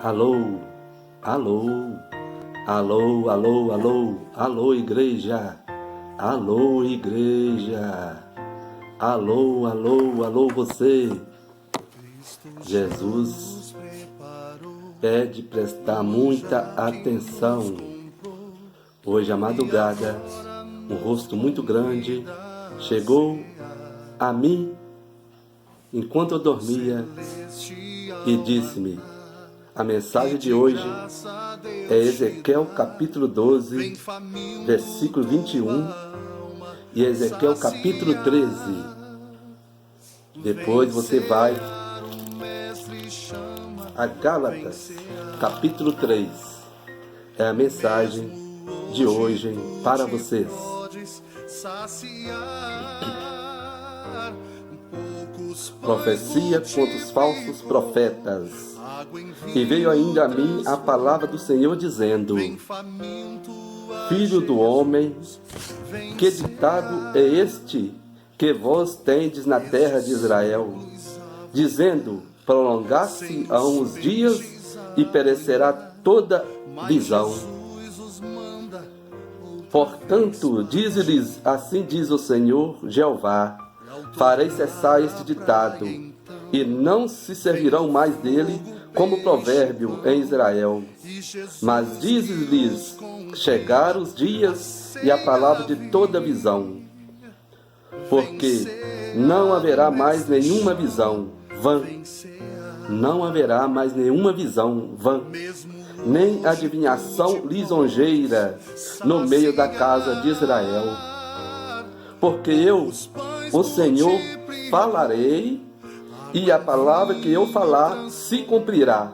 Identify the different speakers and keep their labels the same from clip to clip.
Speaker 1: Alô, alô, alô, alô, alô, alô, igreja, alô, igreja, alô, alô, alô, você. Jesus pede prestar muita atenção. Hoje à madrugada, um rosto muito grande chegou a mim enquanto eu dormia e disse-me: a mensagem de hoje é Ezequiel capítulo 12, versículo 21 e Ezequiel capítulo 13. Depois você vai a Gálatas capítulo 3. É a mensagem de hoje para vocês. Profecia contra os falsos profetas. E veio ainda a mim a palavra do Senhor dizendo: Filho do homem, que ditado é este que vós tendes na terra de Israel, dizendo: prolongar-se-ão os dias e perecerá toda visão. Portanto, dize-lhes: assim diz o Senhor Jeová: farei cessar este ditado, e não se servirão mais dele como provérbio em Israel. Mas dize-lhes: chegaram os dias e a palavra de toda visão. Porque não haverá mais nenhuma visão vã. Não haverá mais nenhuma visão vã, nem adivinhação lisonjeira no meio da casa de Israel. Porque eu, o Senhor, falarei, e a palavra que eu falar se cumprirá.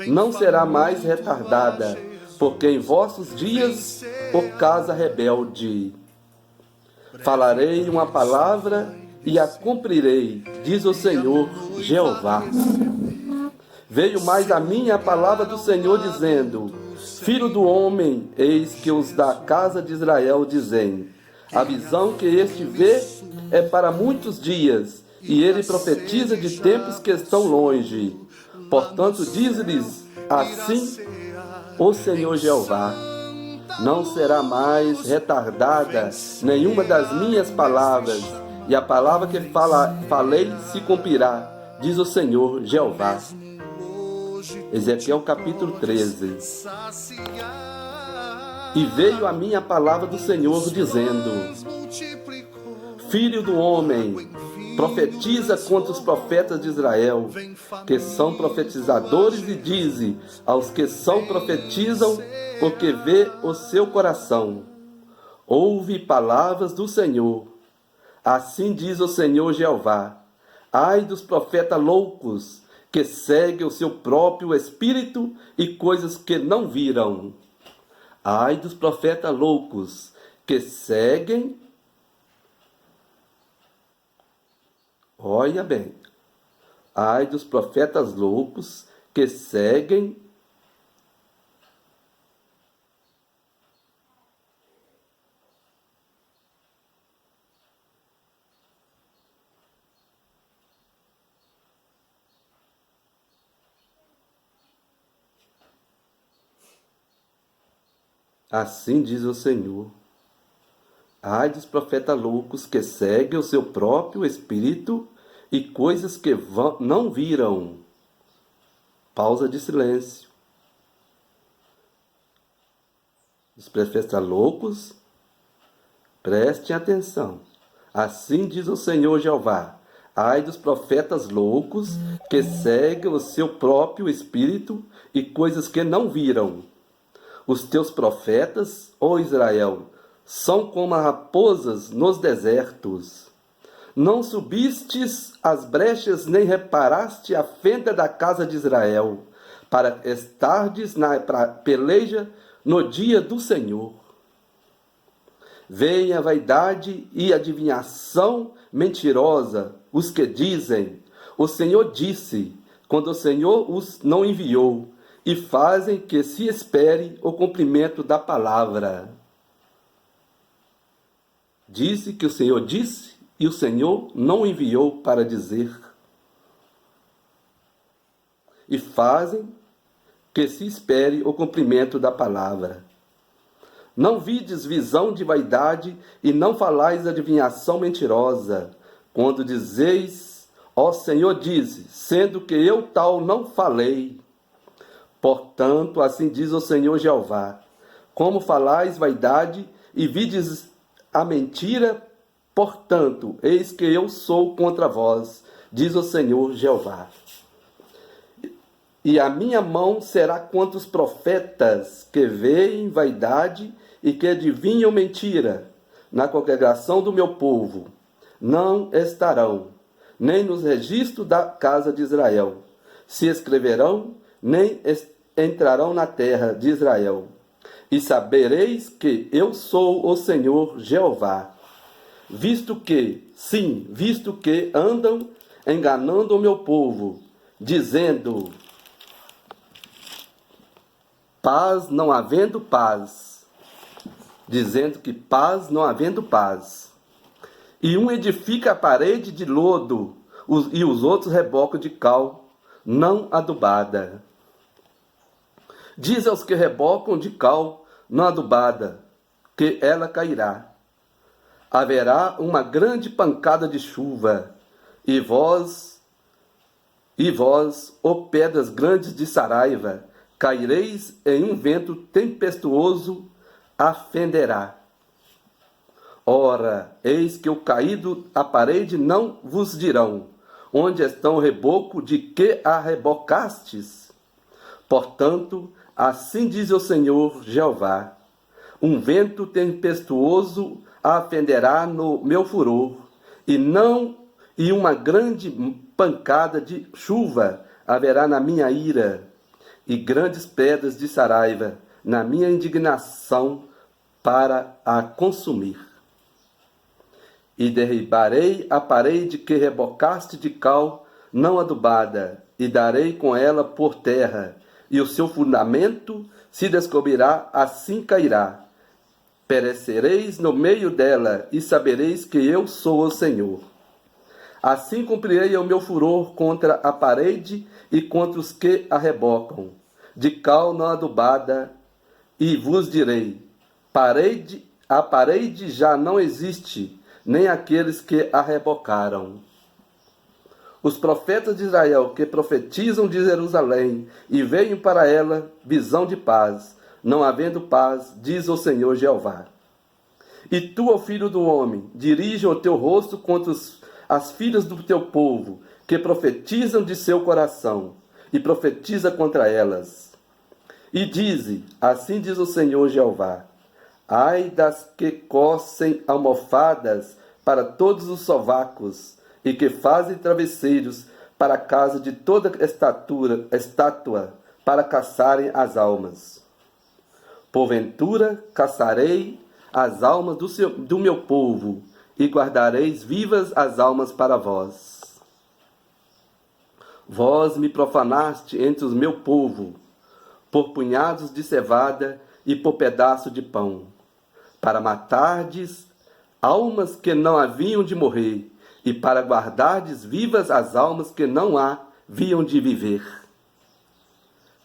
Speaker 1: Não será mais retardada, porque em vossos dias, por casa rebelde. Falarei uma palavra e a cumprirei, diz o Senhor Jeová. Veio mais a mim a palavra do Senhor dizendo: Filho do homem, eis que os da casa de Israel dizem: a visão que este vê é para muitos dias, e ele profetiza de tempos que estão longe. Portanto, diz-lhes assim o Senhor Jeová: não será mais retardada nenhuma das minhas palavras, e a palavra que falei se cumprirá, diz o Senhor Jeová. Ezequiel capítulo 13. E veio a mim a palavra do Senhor dizendo: Filho do homem, profetiza contra os profetas de Israel, que são profetizadores, e dize aos que são profetizam o que vê o seu coração: ouve palavras do Senhor. Assim diz o Senhor Jeová: ai dos profetas loucos, que seguem o seu próprio espírito e coisas que não viram. Ai dos profetas loucos, que seguem... Olha bem. Ai dos profetas loucos, que seguem... Assim diz o Senhor: ai dos profetas loucos, que seguem o seu próprio espírito e coisas que não viram. Pausa de silêncio. Os profetas loucos, prestem atenção. Assim diz o Senhor Jeová: ai dos profetas loucos, que seguem o seu próprio espírito e coisas que não viram. Os teus profetas, ó Israel, são como as raposas nos desertos. Não subistes as brechas, nem reparaste a fenda da casa de Israel, para estardes na peleja no dia do Senhor. Vem a vaidade e a adivinhação mentirosa, os que dizem: o Senhor disse, quando o Senhor os não enviou, e fazem que se espere o cumprimento da palavra. Disse que o Senhor disse, e o Senhor não enviou para dizer. E fazem que se espere o cumprimento da palavra. Não vides visão de vaidade e não falais adivinhação mentirosa, quando dizeis, ó Senhor dize, sendo que eu tal não falei. Portanto, assim diz o Senhor Jeová, como falais vaidade e vides a mentira, portanto, eis que eu sou contra vós, diz o Senhor Jeová. E a minha mão será contra os profetas que veem vaidade e que adivinham mentira. Na congregação do meu povo não estarão, nem nos registros da casa de Israel. Se escreverão, nem entrarão na terra de Israel. E sabereis que eu sou o Senhor Jeová. Visto que andam enganando o meu povo, dizendo, paz não havendo paz, dizendo que paz não havendo paz. E um edifica a parede de lodo, e os outros rebocam de cal, não adubada. Diz aos que rebocam de cal, não adubada, que ela cairá. Haverá uma grande pancada de chuva, e vós, ó pedras grandes de Saraiva, caireis em um vento tempestuoso, a fenderá. Ora, eis que o caído à parede não vos dirão, onde estão o reboco de que a rebocastes? Portanto, assim diz o Senhor Jeová, um vento tempestuoso a fenderá no meu furor, e uma grande pancada de chuva haverá na minha ira, e grandes pedras de Saraiva na minha indignação para a consumir. E derribarei a parede que rebocaste de cal não adubada, e darei com ela por terra, e o seu fundamento se descobrirá, assim cairá. Perecereis no meio dela, e sabereis que eu sou o Senhor. Assim cumprirei o meu furor contra a parede e contra os que a rebocam, de cal não adubada, e vos direi, a parede já não existe, nem aqueles que a rebocaram. Os profetas de Israel que profetizam de Jerusalém e veem para ela visão de paz, não havendo paz, diz o Senhor Jeová. E tu, ó filho do homem, dirige o teu rosto contra as filhas do teu povo, que profetizam de seu coração, e profetiza contra elas. E dize, assim diz o Senhor Jeová, ai das que cocem almofadas para todos os sovacos, e que fazem travesseiros para a casa de toda estátua, para caçarem as almas. Porventura caçarei as almas do meu povo, e guardareis vivas as almas para vós. Vós me profanaste entre os meu povo, por punhados de cevada e por pedaço de pão, para matardes almas que não haviam de morrer, e para guardardes vivas as almas que não haviam de viver.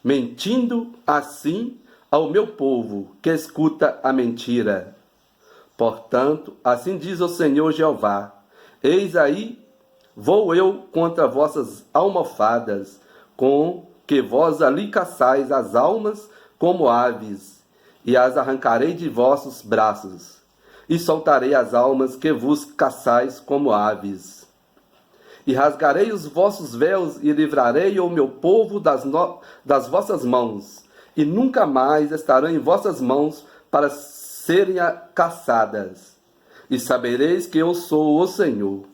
Speaker 1: Mentindo assim ao meu povo, que escuta a mentira. Portanto, assim diz o Senhor Jeová, eis aí, vou eu contra vossas almofadas, com que vós ali caçais as almas como aves, e as arrancarei de vossos braços, e soltarei as almas que vos caçais como aves. E rasgarei os vossos véus, e livrarei o meu povo das vossas mãos, e nunca mais estarão em vossas mãos para serem caçadas. E sabereis que eu sou o Senhor.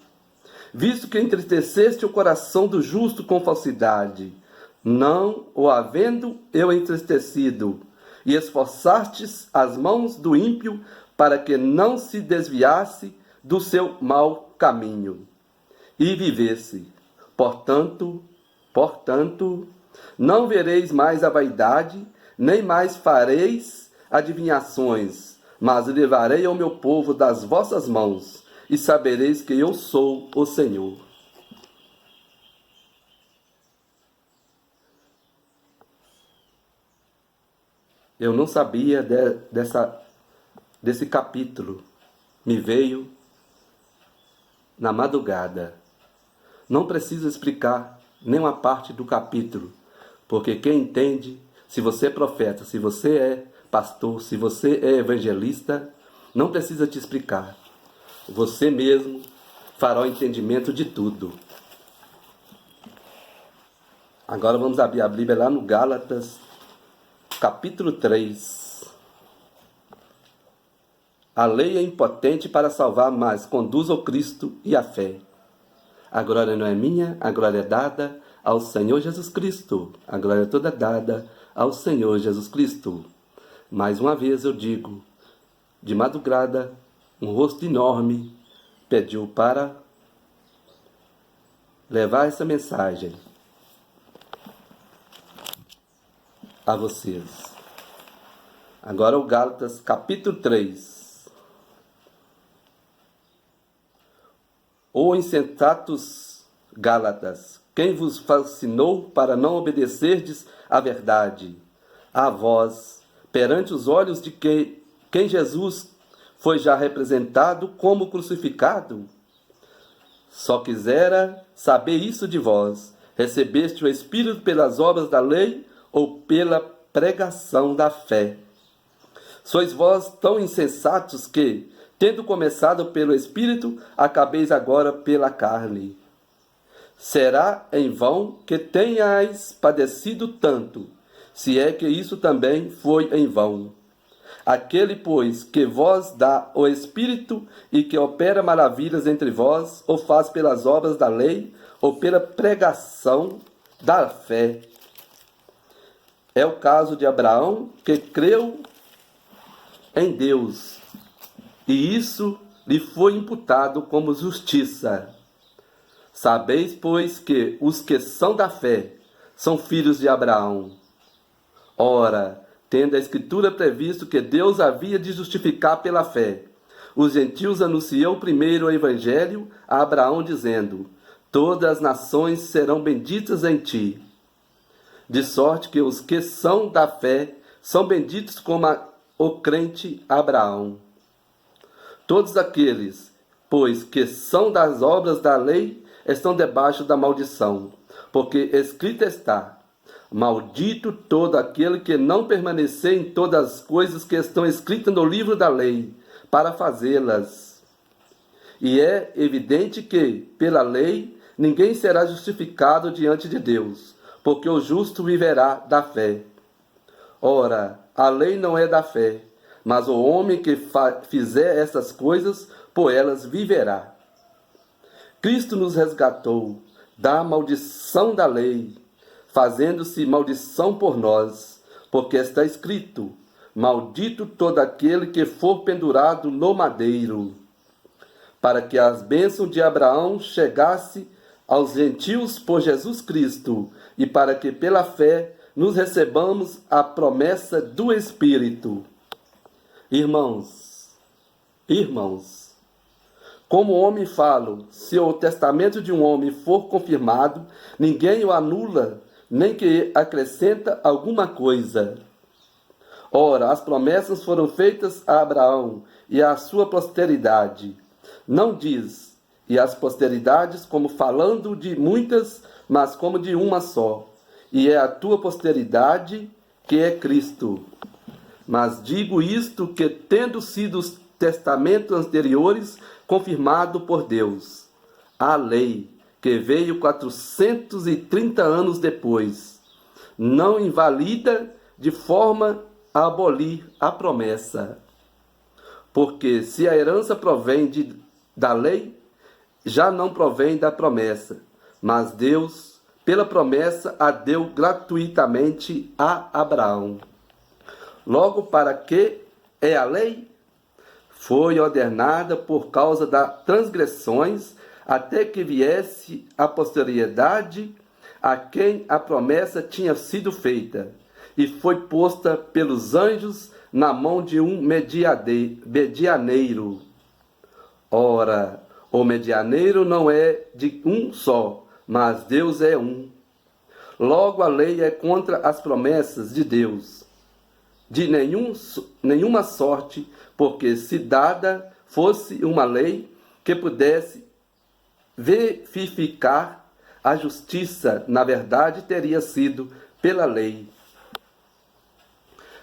Speaker 1: Visto que entristeceste o coração do justo com falsidade, não o havendo eu entristecido, e esforçastes as mãos do ímpio para que não se desviasse do seu mau caminho, e vivesse. Portanto, não vereis mais a vaidade, nem mais fareis adivinhações, mas livrarei ao meu povo das vossas mãos, e sabereis que eu sou o Senhor. Eu não sabia desse capítulo. Me veio na madrugada. Não preciso explicar nenhuma parte do capítulo, porque quem entende, se você é profeta, se você é pastor, se você é evangelista, não precisa te explicar. Você mesmo fará o entendimento de tudo. Agora vamos abrir a Bíblia lá no Gálatas, capítulo 3. A lei é impotente para salvar, mas conduz ao Cristo e à fé. A glória não é minha, a glória é dada ao Senhor Jesus Cristo. A glória é toda dada ao Senhor Jesus Cristo. Mais uma vez eu digo, de madrugada, um rosto enorme pediu para levar essa mensagem a vocês. Agora o Gálatas capítulo 3. Ó insensatos Gálatas, quem vos fascinou para não obedecerdes à verdade? A vós, perante os olhos de quem Jesus foi já representado como crucificado? Só quisera saber isso de vós. Recebeste o Espírito pelas obras da lei ou pela pregação da fé? Sois vós tão insensatos que, tendo começado pelo Espírito, acabeis agora pela carne. Será em vão que tenhais padecido tanto, se é que isso também foi em vão. Aquele, pois, que vós dá o Espírito e que opera maravilhas entre vós, ou faz pelas obras da lei, ou pela pregação da fé. É o caso de Abraão, que creu em Deus, e isso lhe foi imputado como justiça. Sabeis, pois, que os que são da fé são filhos de Abraão. Ora, tendo a Escritura previsto que Deus havia de justificar pela fé, os gentios anunciou primeiro o Evangelho a Abraão, dizendo: todas as nações serão benditas em ti. De sorte que os que são da fé são benditos como o crente Abraão. Todos aqueles, pois, que são das obras da lei, estão debaixo da maldição, porque escrito está: maldito todo aquele que não permanecer em todas as coisas que estão escritas no livro da lei, para fazê-las. E é evidente que, pela lei, ninguém será justificado diante de Deus, porque o justo viverá da fé. Ora, a lei não é da fé, mas o homem que fizer essas coisas, por elas viverá. Cristo nos resgatou da maldição da lei, fazendo-se maldição por nós, porque está escrito: maldito todo aquele que for pendurado no madeiro, para que as bênçãos de Abraão chegassem aos gentios por Jesus Cristo, e para que pela fé nos recebamos a promessa do Espírito. Irmãos, como homem falo, se o testamento de um homem for confirmado, ninguém o anula, nem que acrescenta alguma coisa. Ora, as promessas foram feitas a Abraão e à sua posteridade. Não diz, e as posteridades, como falando de muitas, mas como de uma só. E é a tua posteridade, que é Cristo. Mas digo isto, que tendo sido os testamentos anteriores confirmado por Deus, a lei, que veio 430 anos depois, não invalida de forma a abolir a promessa. Porque se a herança provém da lei, já não provém da promessa, mas Deus, pela promessa, a deu gratuitamente a Abraão. Logo, para que é a lei? Foi ordenada por causa das transgressões, até que viesse a posteridade a quem a promessa tinha sido feita, e foi posta pelos anjos na mão de um medianeiro. Ora, o medianeiro não é de um só, mas Deus é um. Logo, a lei é contra as promessas de Deus, de nenhuma sorte, porque se dada fosse uma lei que pudesse verificar a justiça, na verdade teria sido pela lei.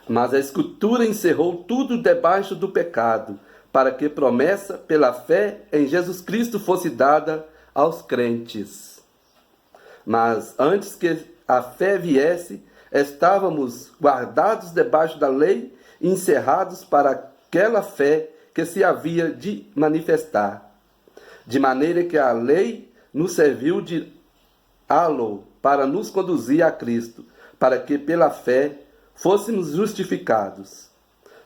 Speaker 1: Mas a Escritura encerrou tudo debaixo do pecado, para que promessa pela fé em Jesus Cristo fosse dada aos crentes. Mas antes que a fé viesse, estávamos guardados debaixo da lei, encerrados para aquela fé que se havia de manifestar. De maneira que a lei nos serviu de halo para nos conduzir a Cristo, para que pela fé fôssemos justificados.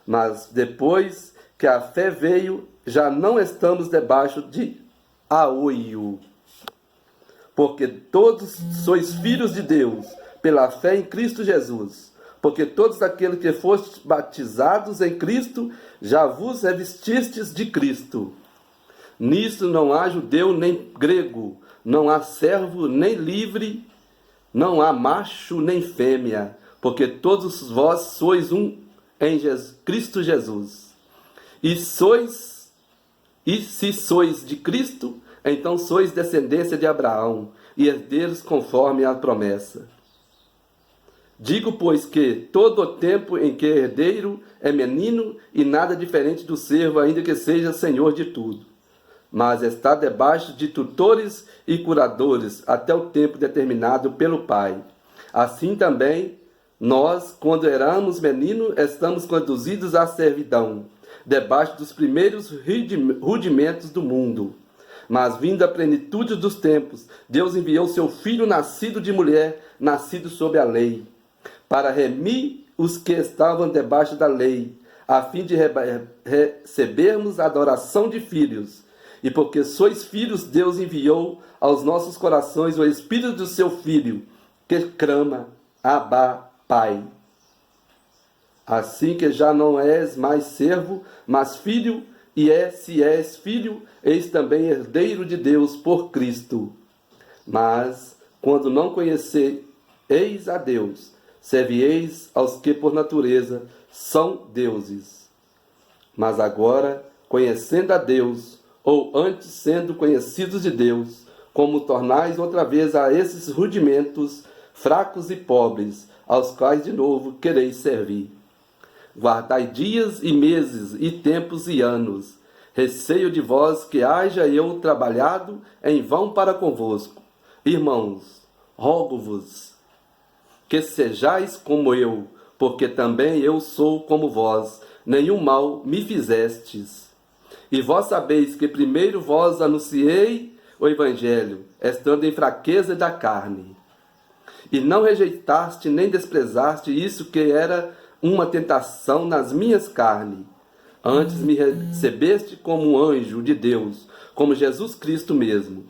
Speaker 1: Mas depois que a fé veio, já não estamos debaixo de aoio. Porque todos sois filhos de Deus, pela fé em Cristo Jesus. Porque todos aqueles que fostes batizados em Cristo, já vos revestistes de Cristo. Nisto não há judeu nem grego, não há servo nem livre, não há macho nem fêmea, porque todos vós sois um em Cristo Jesus. E se sois de Cristo, então sois descendência de Abraão, e herdeiros conforme a promessa. Digo, pois, que todo o tempo em que herdeiro é menino, e nada diferente do servo, ainda que seja senhor de tudo, mas está debaixo de tutores e curadores, até o tempo determinado pelo Pai. Assim também, nós, quando éramos meninos, estamos conduzidos à servidão, debaixo dos primeiros rudimentos do mundo. Mas, vindo a plenitude dos tempos, Deus enviou seu Filho nascido de mulher, nascido sob a lei, para remir os que estavam debaixo da lei, a fim de recebermos a adoração de filhos. E porque sois filhos, Deus enviou aos nossos corações o Espírito do seu Filho, que clama, Abba, Pai. Assim que já não és mais servo, mas filho, e se és filho, eis também herdeiro de Deus por Cristo. Mas, quando não conheceis a Deus, servieis aos que por natureza são deuses. Mas agora, conhecendo a Deus, ou antes sendo conhecidos de Deus, como tornais outra vez a esses rudimentos fracos e pobres, aos quais de novo quereis servir. Guardai dias e meses e tempos e anos. Receio de vós que haja eu trabalhado em vão para convosco. Irmãos, rogo-vos que sejais como eu, porque também eu sou como vós. Nenhum mal me fizestes. E vós sabeis que primeiro vós anunciei o Evangelho, estando em fraqueza da carne. E não rejeitaste nem desprezaste isso que era uma tentação nas minhas carnes. Antes me recebeste como um anjo de Deus, como Jesus Cristo mesmo.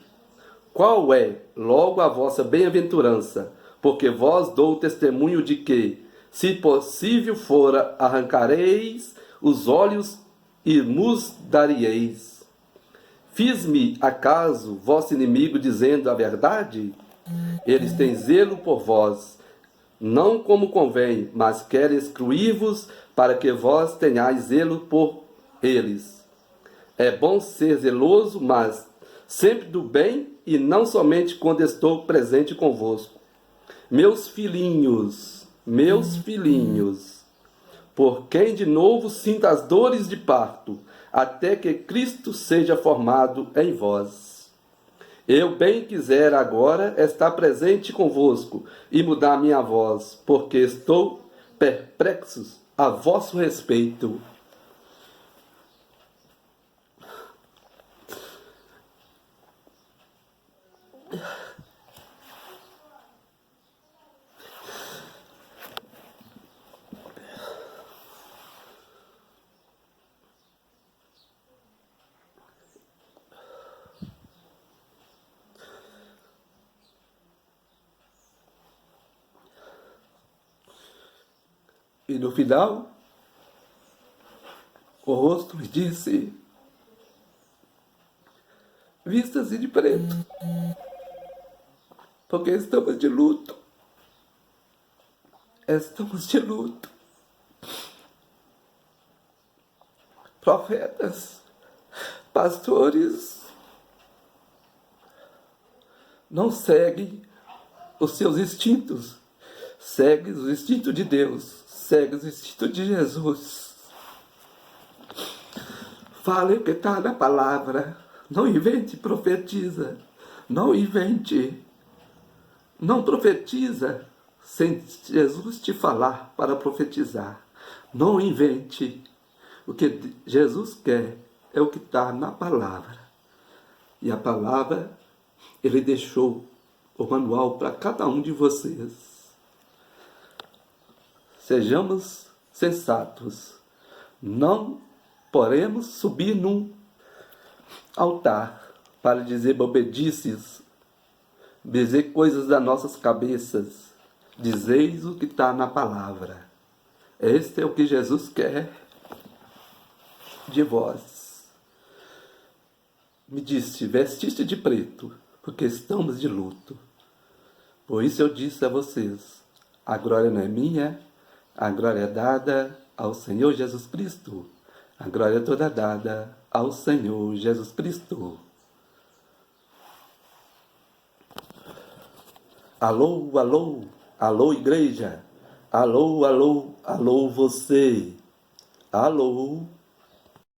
Speaker 1: Qual é, logo, a vossa bem-aventurança? Porque vós dou testemunho de que, se possível fora, arrancareis os olhos e nos daríeis. Fiz-me, acaso, vosso inimigo dizendo a verdade? Eles têm zelo por vós, não como convém, mas querem excluir-vos para que vós tenhais zelo por eles. É bom ser zeloso, mas sempre do bem e não somente quando estou presente convosco. Meus filhinhos, por quem de novo sinta as dores de parto, até que Cristo seja formado em vós. Eu bem quisera agora estar presente convosco e mudar minha voz, porque estou perplexo a vosso respeito. E no final, o rosto me disse: vista-se de preto, porque estamos de luto. Estamos de luto. Profetas, pastores, não seguem os seus instintos, segue os instintos de Deus, segue os instintos de Jesus. Fale o que está na palavra, não invente, profetiza, não invente, não profetiza sem Jesus te falar para profetizar, não invente. O que Jesus quer é o que está na palavra. E a palavra, Ele deixou o manual para cada um de vocês. Sejamos sensatos. Não podemos subir num altar para dizer bobedices, dizer coisas das nossas cabeças. Dizeis o que está na palavra. Este é o que Jesus quer de vós. Me disse, vestiste de preto, porque estamos de luto. Por isso eu disse a vocês, a glória não é minha, a glória é dada ao Senhor Jesus Cristo. A glória toda é dada ao Senhor Jesus Cristo. Alô, alô, alô igreja. Alô, alô, alô você. Alô.